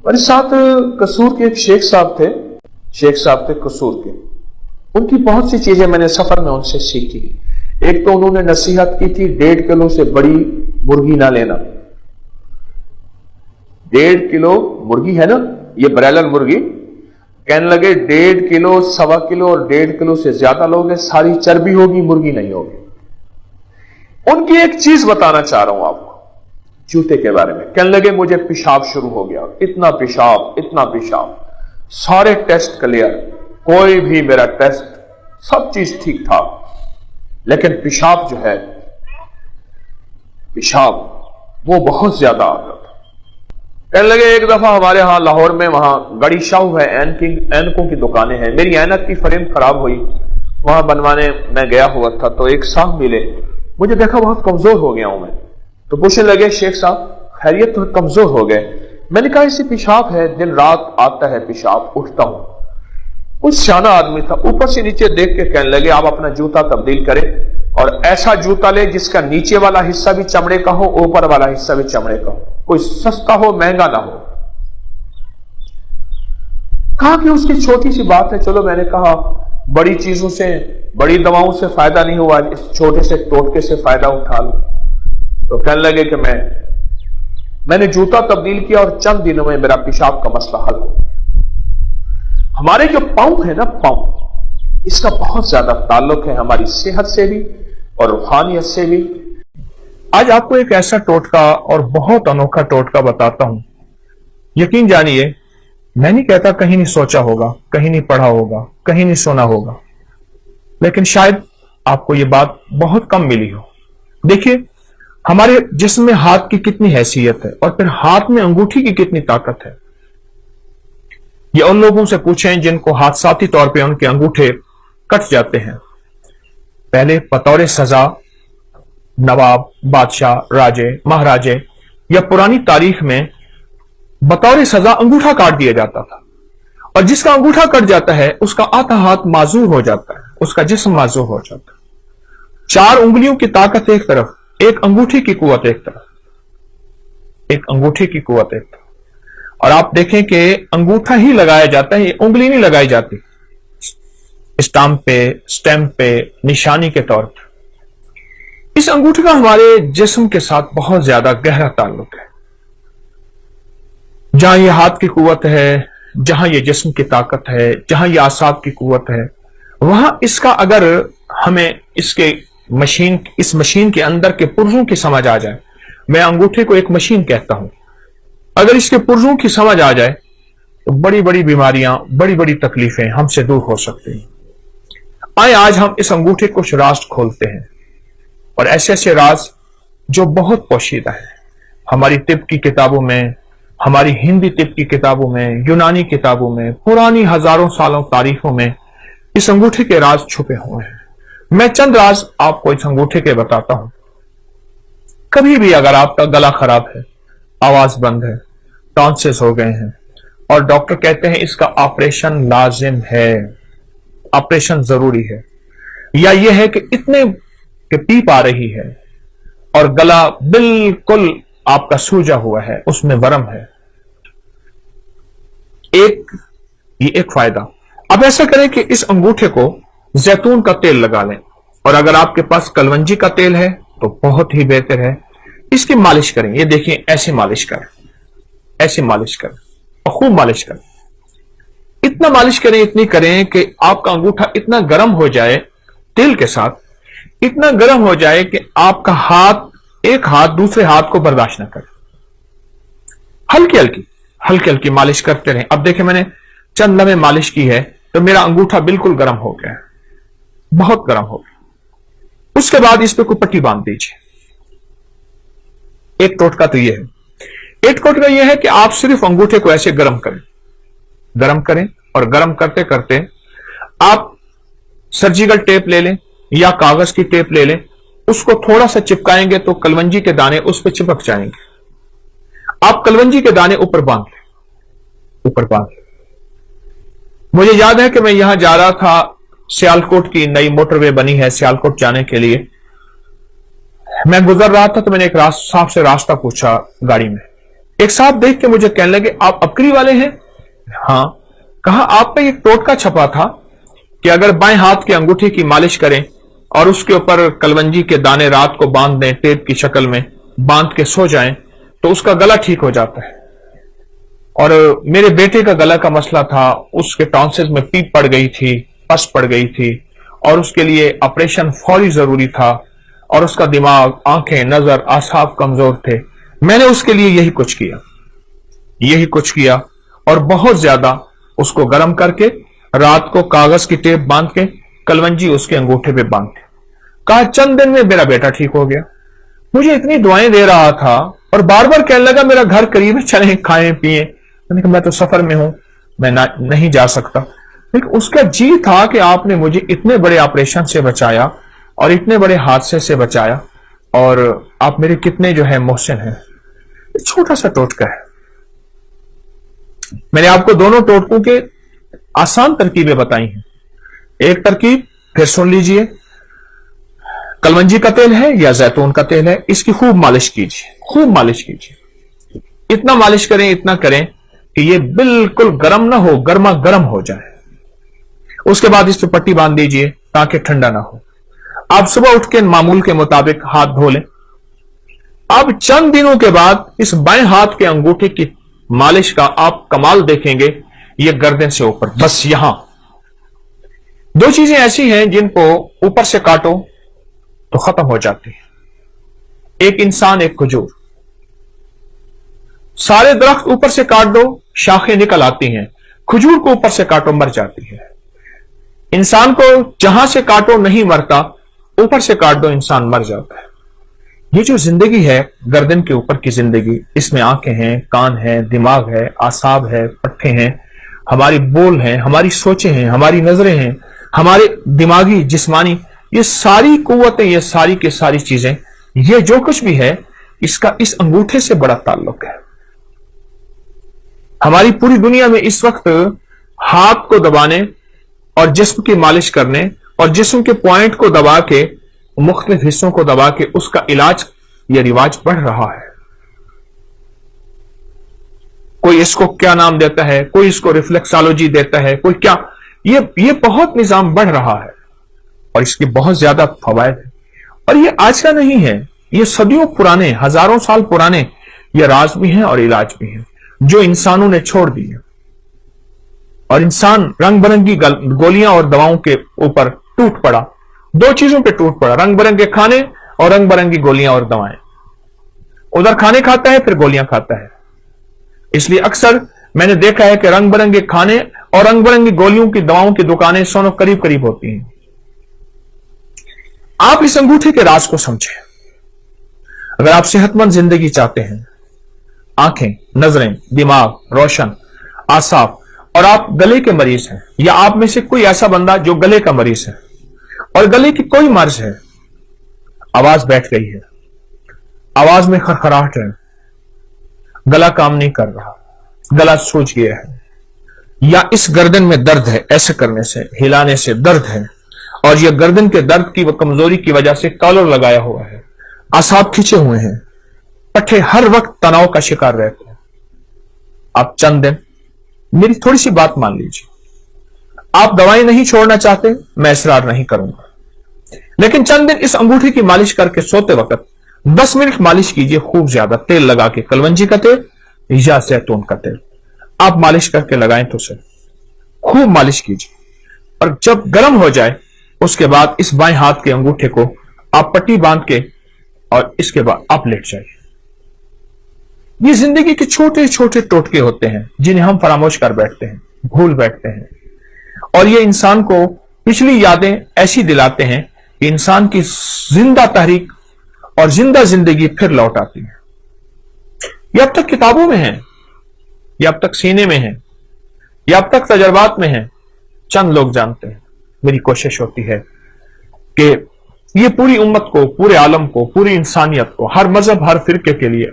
मेरे साथ कसूर के एक शेख साहब थे कसूर के। उनकी बहुत सी चीजें मैंने सफर में उनसे सीखी। एक तो उन्होंने नसीहत की थी 1.5 किलो से बड़ी मुर्गी ना लेना। 1.5 किलो मुर्गी है ना, ये ब्रायलर मुर्गी, कहने लगे 1.5 किलो, 1.25 किलो और 1.5 किलो से ज्यादा लोगे सारी चर्बी होगी, मुर्गी नहीं होगी। उनकी एक चीज बताना चाह रहा हूं आपको जूते के बारे में। कहने लगे मुझे पेशाब शुरू हो गया, इतना पेशाब, सारे टेस्ट क्लियर, कोई भी मेरा टेस्ट सब चीज ठीक ठाक, लेकिन पेशाब जो है, पेशाब वो बहुत ज्यादा आता था। कहने लगे एक दफा हमारे यहां लाहौर में वहां गड़ी शाहू है, ऐनकों की दुकानें हैं, मेरी ऐनक की फ्रेम खराब हुई, वहां बनवाने मैं गया हुआ था तो एक साहब मिले, मुझे देखा बहुत कमजोर हो गया हूं मैं, तो पूछने लगे शेख साहब खैरियत, तो कमजोर हो गए। मैंने कहा इसे पेशाब है, दिन रात आता है पेशाब, उठता हूं। कुछ सियाना आदमी था, ऊपर से नीचे देख के कहने लगे आप अपना जूता तब्दील करें और ऐसा जूता ले जिसका नीचे वाला हिस्सा भी चमड़े का हो, ऊपर वाला हिस्सा भी चमड़े का हो, कोई सस्ता हो महंगा ना हो। कहा कि उसकी छोटी सी बात है। चलो मैंने कहा बड़ी चीजों से, बड़ी दवाओं से फायदा नहीं हुआ, इस छोटे से टोटके से फायदा उठा लो। तो कहने लगे कि मैंने जूता तब्दील किया और चंद दिनों में मेरा पेशाब का मसला हल हो गया। हमारे जो पांव है ना, पांव, इसका बहुत ज्यादा ताल्लुक है हमारी सेहत से भी और रूहानियत से भी। आज आपको एक ऐसा टोटका और बहुत अनोखा टोटका बताता हूं। यकीन जानिए, मैं नहीं कहता कहीं नहीं सोचा होगा, कहीं नहीं पढ़ा होगा, कहीं नहीं सुना होगा, लेकिन शायद आपको यह बात बहुत कम मिली हो। देखिए, हमारे जिस्म में हाथ की कितनी हैसियत है और फिर हाथ में अंगूठी की कितनी ताकत है। ये उन लोगों से पूछें जिनको हादसाती तौर पे उनके अंगूठे कट जाते हैं। पहले बतौर सजा नवाब, बादशाह, राजे, महाराजे या पुरानी तारीख में बतौर सजा अंगूठा काट दिया जाता था, और जिसका अंगूठा कट जाता है उसका आधा हाथ माजूर हो जाता है, उसका जिस्म माजूर हो जाता है। 4 उंगलियों की ताकत एक तरफ, एक अंगूठी की कुवत एक तरफ, एक अंगूठी की कुवत एक तरफ। और आप देखें कि अंगूठा ही लगाया जाता है, उंगली नहीं लगाई जाती स्टाम्प पे, निशानी के तौर पर। इस अंगूठे का हमारे जिस्म के साथ बहुत ज्यादा गहरा ताल्लुक है। जहां ये हाथ की कुवत है, जहां ये जिस्म की ताकत है, जहां ये आसाब की कुवत है, वहां इसका अगर हमें इस मशीन के अंदर के पुर्जों की समझ आ जाए, मैं अंगूठे को एक मशीन कहता हूं, अगर इसके पुर्जों की समझ आ जाए तो बड़ी बड़ी बीमारियां, बड़ी बड़ी तकलीफें हमसे दूर हो सकती हैं। आए आज हम इस अंगूठे को राज खोलते हैं, और ऐसे ऐसे राज जो बहुत पोशीदा है। हमारी तिब की किताबों में, हमारी हिंदी तिब की किताबों में, यूनानी किताबों में, पुरानी हजारों सालों तारीखों में इस अंगूठे के राज छुपे हुए हैं। मैं चंद राज आपको इस अंगूठे के बताता हूं। कभी भी अगर आपका गला खराब है, आवाज बंद है, टॉन्सिस हो गए हैं और डॉक्टर कहते हैं इसका ऑपरेशन लाजिम है, ऑपरेशन जरूरी है, या यह है कि इतने कि पीप आ रही है और गला बिल्कुल आपका सूजा हुआ है, उसमें वरम है, ये एक फायदा। अब ऐसा करें कि इस अंगूठे को जैतून का तेल लगा लें, और अगर आपके पास कलवंजी का तेल है तो बहुत ही बेहतर है। इसकी मालिश करें, ये देखिए ऐसे मालिश करें, ऐसे मालिश करें और खूब मालिश करें। इतना मालिश करें, इतनी करें कि आपका अंगूठा इतना गर्म हो जाए, तेल के साथ इतना गर्म हो जाए कि आपका हाथ, एक हाथ दूसरे हाथ को बर्दाश्त न करे। हल्की हल्की मालिश करते रहें। अब देखिए, मैंने चंद लम्हे मालिश की है तो मेरा अंगूठा बिल्कुल गर्म हो गया है, बहुत गर्म हो गया। उसके बाद इस पे कोई पट्टी बांध दीजिए। एक टोटका तो यह है। एक टोटका यह है कि आप सिर्फ अंगूठे को ऐसे गर्म करें और गर्म करते करते आप सर्जिकल टेप ले लें या कागज की टेप ले लें, उसको थोड़ा सा चिपकाएंगे तो कलवंजी के दाने उस पर चिपक जाएंगे। आप कलवंजी के दाने ऊपर बांध लें। मुझे याद है कि मैं यहां जा रहा था, सियालकोट की नई मोटरवे बनी है सियालकोट जाने के लिए। मैं गुजर रहा था तो मैंने एक साहब से रास्ता पूछा गाड़ी में। एक साहब देख के मुझे कहने लगे, आप अबकरी वाले हैं? हाँ। कहा, आप पे एक टोटका छपा था कि अगर बाएं हाथ की अंगूठी की मालिश करें और उसके ऊपर कलवंजी के दाने रात को बांध दें, टेप की शक्ल में बांध के सो जाएं, तो उसका गला ठीक हो जाता है। और मेरे बेटे का गला का मसला था, उसके टॉन्सिल्स में पीप पड़ गई थी, पस पड़ गई थी, और उसके लिए ऑपरेशन फौरी जरूरी था, और उसका दिमाग, आंखें, नजर, आसाब कमजोर थे। मैंने उसके लिए यही कुछ किया और बहुत ज्यादा उसको गर्म करके रात को कागज की टेप बांध के कलवंजी उसके अंगूठे पे बांध के कहा, चंद दिन में मेरा बेटा ठीक हो गया। मुझे इतनी दुआएं दे रहा था और बार बार कहने लगा, मेरा घर करीब है, चलें खाएं पिए। मैंने कहा, मैं तो सफर में हूं, मैं नहीं जा सकता। लेकिन उसका जी था कि आपने मुझे इतने बड़े ऑपरेशन से बचाया और इतने बड़े हादसे से बचाया, और आप मेरे कितने जो है मोहसिन हैं। छोटा सा टोटका है। मैंने आपको दोनों टोटकों के आसान तरकीबें बताई हैं। एक तरकीब फिर सुन लीजिए, कलवंजी का तेल है या जैतून का तेल है, इसकी खूब मालिश कीजिए। इतना मालिश करें, इतना करें कि ये बिल्कुल गर्म ना हो, गर्मा गर्म हो जाए। उसके बाद इस पर पट्टी बांध दीजिए ताकि ठंडा ना हो। आप सुबह उठ के मामूल के मुताबिक हाथ धो लें। अब चंद दिनों के बाद इस बाएं हाथ के अंगूठे की मालिश का आप कमाल देखेंगे। ये गर्दन से ऊपर, बस यहां दो चीजें ऐसी हैं जिनको ऊपर से काटो तो खत्म हो जाती है। एक इंसान, एक खजूर। सारे दरख्त ऊपर से काट दो, शाखें निकल आती हैं। खजूर को ऊपर से काटो, मर जाती है। इंसान को जहां से काटो नहीं मरता, ऊपर से काट दो, इंसान मर जाता है। ये जो जिंदगी है, गर्दन के ऊपर की जिंदगी, इसमें आंखें हैं, कान हैं, दिमाग है, आसाब है, पट्टे हैं, हमारी बोल हैं, हमारी सोचें हैं, हमारी नजरें हैं, हमारे दिमागी, जिस्मानी, ये सारी कुव्वतें, ये सारी की सारी चीजें, ये जो कुछ भी है, इसका इस अंगूठे से बड़ा ताल्लुक है। हमारी पूरी दुनिया में इस वक्त हाथ को दबाने और जिस्म की मालिश करने और जिस्म के पॉइंट को दबा के, मुख्तलिफ हिस्सों को दबा के उसका इलाज या रिवाज बढ़ रहा है। कोई इसको क्या नाम देता है, कोई इसको रिफ्लेक्सोलॉजी देता है, कोई क्या, ये बहुत निजाम बढ़ रहा है और इसके बहुत ज्यादा फवायद है। और ये आज का नहीं है, ये सदियों पुराने, हजारों साल पुराने ये राज भी हैं और इलाज भी हैं जो इंसानों ने छोड़ दिए। और इंसान रंग बिरंगी गोलियां और दवाओं के ऊपर टूट पड़ा। दो चीजों पे टूट पड़ा, रंग बिरंगे खाने और रंग बिरंगी गोलियां और दवाएं। उधर खाने खाता है, फिर गोलियां खाता है। इसलिए अक्सर मैंने देखा है कि रंग बिरंगे खाने और रंग बिरंगी गोलियों की दवाओं की दुकानें सोनो करीब करीब होती हैं। आप इस अंगूठे के राज को समझें। अगर आप सेहतमंद जिंदगी चाहते हैं, आंखें, नजरें, दिमाग रोशन, आसाब, और आप गले के मरीज हैं, या आप में से कोई ऐसा बंदा जो गले का मरीज है और गले की कोई मर्ज है, आवाज बैठ गई है, आवाज में खरखराहट है, गला काम नहीं कर रहा, गला सूज गया है, या इस गर्दन में दर्द है, ऐसे करने से, हिलाने से दर्द है, और यह गर्दन के दर्द की व कमजोरी की वजह से कॉलर लगाया हुआ है, आसाब खींचे हुए हैं, पट्टे हर वक्त तनाव का शिकार रहते हैं। आप चंद दिन मेरी थोड़ी सी बात मान लीजिए। आप दवाएं नहीं छोड़ना चाहते, मैं इसरार नहीं करूंगा, लेकिन चंद दिन इस अंगूठे की मालिश करके सोते वक्त 10 मिनट मालिश कीजिए, खूब ज्यादा तेल लगा के, कलवंजी का तेल या जैतून का तेल आप मालिश करके लगाएं तो सही, खूब मालिश कीजिए। और जब गर्म हो जाए उसके बाद इस बाएं हाथ के अंगूठे को आप पट्टी बांध के और इसके बाद आप लेट जाइए। ये जिंदगी के छोटे छोटे टोटके होते हैं जिन्हें हम फरामोश कर बैठते हैं, भूल बैठते हैं, और ये इंसान को पिछली यादें ऐसी दिलाते हैं कि इंसान की जिंदा तहरीक और जिंदा जिंदगी फिर लौट आती है। ये अब तक किताबों में है, ये अब तक सीने में है, ये अब तक तजर्बात में है, चंद लोग जानते हैं। मेरी कोशिश होती है कि ये पूरी उम्मत को, पूरे आलम को, पूरी इंसानियत को, हर मजहब, हर फिरके के लिए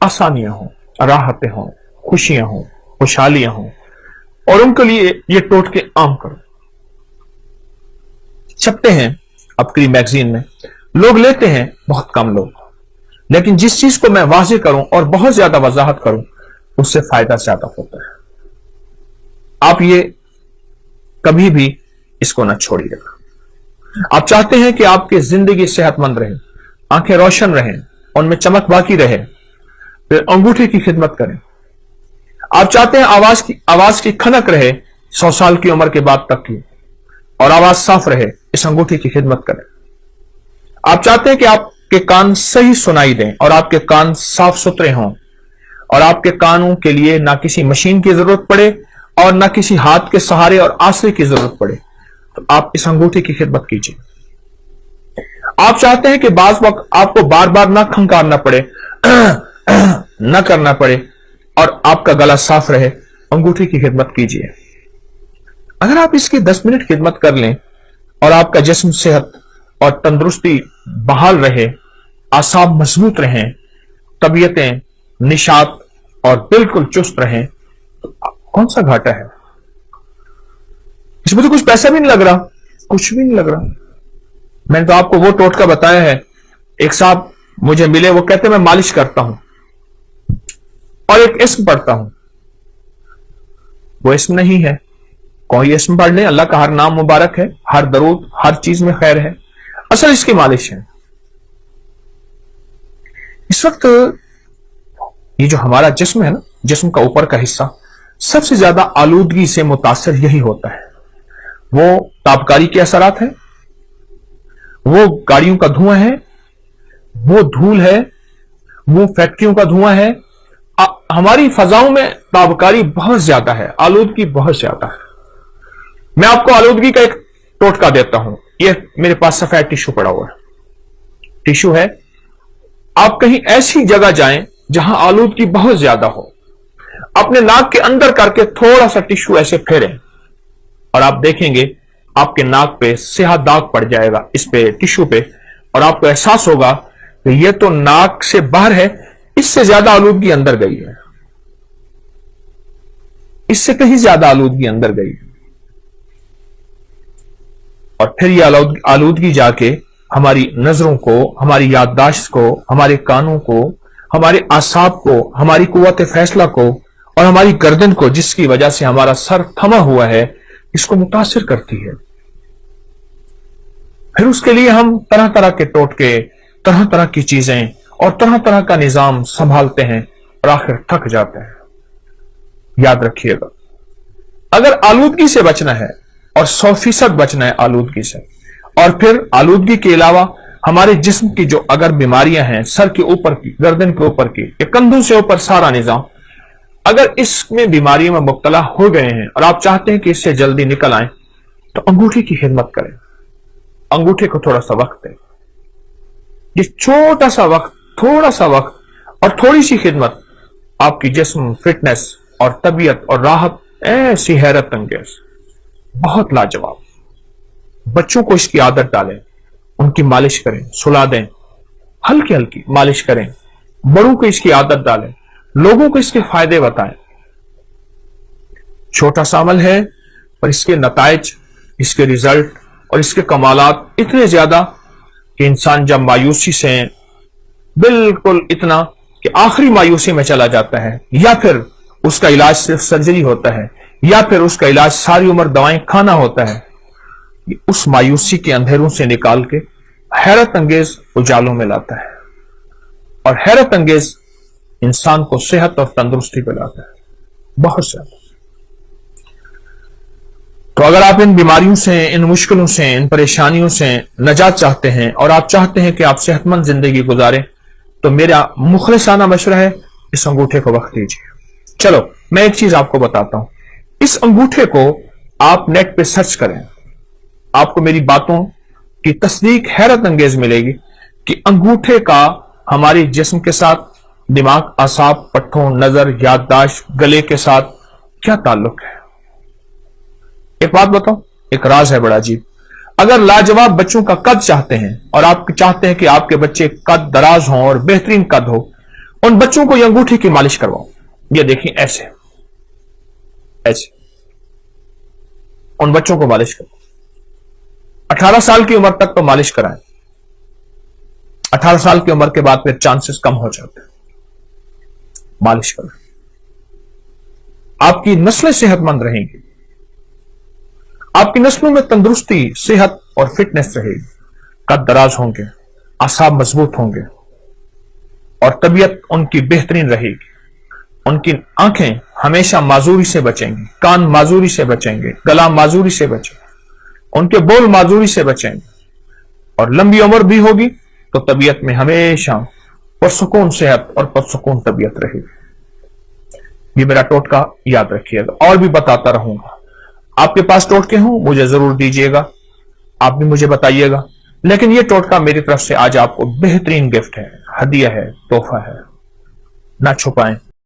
आसानियां हों, राहतें हों, खुशियां हों, खुशहालियां हों, और उनके लिए ये टोटके आम करो। छपते हैं अबकरी मैगजीन में, लोग लेते हैं बहुत कम लोग, لیکن جس چیز کو میں واضح کروں اور بہت زیادہ وضاحت کروں اس سے فائدہ زیادہ ہوتا ہے. آپ یہ کبھی بھی اس کو نہ چھوڑیے گا. آپ چاہتے ہیں کہ آپ کی زندگی صحت مند رہے, آنکھیں روشن رہیں, ان میں چمک باقی رہے, پھر انگوٹھے کی خدمت کریں. آپ چاہتے ہیں آواز کی کھنک رہے 100 سال کی عمر کے بعد تک کی, اور آواز صاف رہے, اس انگوٹھے کی خدمت کریں. آپ چاہتے ہیں کہ آپ کے کان صحیح سنائی دیں اور آپ کے کان صاف ستھرے ہوں, اور آپ کے کانوں کے لیے نہ کسی مشین کی ضرورت پڑے اور نہ کسی ہاتھ کے سہارے اور آسرے کی ضرورت پڑے, تو آپ اس انگوٹھے کی خدمت کیجیے. آپ چاہتے ہیں کہ بعض وقت آپ کو بار بار نہ کھنکارنا پڑے, نہ کرنا پڑے, اور آپ کا گلا صاف رہے, انگوٹھے کی خدمت کیجیے. اگر آپ اس کی 10 منٹ خدمت کر لیں اور آپ کا جسم صحت اور تندرستی بحال رہے, اعصاب مضبوط رہیں, طبیعتیں نشاط اور بالکل چست رہیں, تو کون سا گھاٹا ہے؟ اس میں تو کچھ پیسہ بھی نہیں لگ رہا, کچھ بھی نہیں لگ رہا. میں نے تو آپ کو وہ ٹوٹکا بتایا ہے. ایک صاحب مجھے ملے, وہ کہتے ہیں میں مالش کرتا ہوں اور ایک اسم پڑھتا ہوں. وہ اسم نہیں ہے, کوئی اسم پڑھ لیں, اللہ کا ہر نام مبارک ہے, ہر درود ہر چیز میں خیر ہے, اصل اس کی مالش ہے. اس وقت یہ جو ہمارا جسم ہے نا, جسم کا اوپر کا حصہ سب سے زیادہ آلودگی سے متاثر یہی ہوتا ہے. وہ تابکاری کے اثرات ہیں, وہ گاڑیوں کا دھواں ہے, وہ دھول ہے, وہ فیکٹریوں کا دھواں ہے. ہماری فضاؤں میں تابکاری بہت زیادہ ہے, آلودگی بہت زیادہ ہے. میں آپ کو آلودگی کا ایک ٹوٹکا دیتا ہوں. یہ میرے پاس سفید ٹیشو پڑا ہوا ہے, ٹیشو ہے. آپ کہیں ایسی جگہ جائیں جہاں آلودگی بہت زیادہ ہو, اپنے ناک کے اندر کر کے تھوڑا سا ٹیشو ایسے پھیریں, اور آپ دیکھیں گے آپ کے ناک پہ سیاہ داغ پڑ جائے گا اس پہ ٹیشو پہ, اور آپ کو احساس ہوگا کہ یہ تو ناک سے باہر ہے, اس سے زیادہ آلودگی اندر گئی ہے, اس سے کہیں زیادہ آلودگی اندر گئی ہے. اور پھر یہ آلودگی جا کے ہماری نظروں کو, ہماری یادداشت کو, ہمارے کانوں کو, ہمارے اعصاب کو, ہماری قوت فیصلہ کو اور ہماری گردن کو, جس کی وجہ سے ہمارا سر تھما ہوا ہے, اس کو متاثر کرتی ہے. پھر اس کے لیے ہم طرح طرح کے ٹوٹکے, طرح طرح کی چیزیں اور طرح طرح کا نظام سنبھالتے ہیں اور آخر تھک جاتے ہیں. یاد رکھیے گا, اگر آلودگی سے بچنا ہے اور 100% بچنا ہے آلودگی سے, اور پھر آلودگی کے علاوہ ہمارے جسم کی جو اگر بیماریاں ہیں, سر کے اوپر کی, گردن کے اوپر کی, یا کندھوں سے اوپر سارا نظام, اگر اس میں بیماریوں میں مبتلا ہو گئے ہیں اور آپ چاہتے ہیں کہ اس سے جلدی نکل آئیں, تو انگوٹھے کی خدمت کریں. انگوٹھے کو تھوڑا سا وقت دیں. یہ چھوٹا سا وقت, تھوڑا سا وقت اور تھوڑی سی خدمت آپ کی جسم, فٹنس اور طبیعت اور راحت ایسی حیرت انگیز, بہت لاجواب. بچوں کو اس کی عادت ڈالیں, ان کی مالش کریں, سلا دیں, ہلکی ہلکی مالش کریں. بڑوں کو اس کی عادت ڈالیں, لوگوں کو اس کے فائدے بتائیں. چھوٹا سا عمل ہے اور اس کے نتائج, اس کے ریزلٹ اور اس کے کمالات اتنے زیادہ کہ انسان جب مایوسی سے, بالکل اتنا کہ آخری مایوسی میں چلا جاتا ہے, یا پھر اس کا علاج صرف سرجری ہوتا ہے, یا پھر اس کا علاج ساری عمر دوائیں کھانا ہوتا ہے, اس مایوسی کے اندھیروں سے نکال کے حیرت انگیز اجالوں میں لاتا ہے, اور حیرت انگیز انسان کو صحت اور تندرستی پہ لاتا ہے, بہت زیادہ. تو اگر آپ ان بیماریوں سے, ان مشکلوں سے, ان پریشانیوں سے نجات چاہتے ہیں اور آپ چاہتے ہیں کہ آپ صحت مند زندگی گزاریں, تو میرا مخلصانہ مشورہ ہے اس انگوٹھے کو وقت دیجیے. چلو میں ایک چیز آپ کو بتاتا ہوں. اس انگوٹھے کو آپ نیٹ پہ سرچ کریں, آپ کو میری باتوں کی تصدیق حیرت انگیز ملے گی کہ انگوٹھے کا ہمارے جسم کے ساتھ, دماغ, اعصاب, پٹھوں, نظر, یادداشت, گلے کے ساتھ کیا تعلق ہے. ایک بات بتاؤ, ایک راز ہے بڑا عجیب. اگر لاجواب بچوں کا قد چاہتے ہیں اور آپ چاہتے ہیں کہ آپ کے بچے قد دراز ہوں اور بہترین قد ہو, ان بچوں کو یہ انگوٹھی کی مالش کرواؤ. یہ دیکھیں ایسے ایسے ان بچوں کو مالش کرو. 18 سال کی عمر تک تو مالش کرائیں, 18 साल की उम्र के बाद फिर चांसेस कम हो जाते हैं। मालिश करें, आपकी नस्लें सेहतमंद रहेंगी, आपकी नस्लों में तंदुरुस्ती, सेहत और फिटनेस रहेगी, कद दराज होंगे, आसाब मजबूत होंगे और तबीयत उनकी बेहतरीन रहेगी। उनकी आंखें हमेशा माजूरी से बचेंगी, कान माजूरी से बचेंगे, गला माजूरी से बचेंगे, उनके बोल माजूरी से बचेंगे और लंबी उम्र भी होगी तो तबीयत में हमेशा पुरसुकून सेहत और पुरसुकून तबीयत रहेगी। ये मेरा टोटका याद रखिएगा, और भी बताता रहूंगा। आपके पास टोटके हों मुझे जरूर दीजिएगा, आप भी मुझे बताइएगा, लेकिन ये टोटका मेरी तरफ से आज आपको बेहतरीन गिफ्ट है, हदिया है, तोहफा है, ना छुपाएं।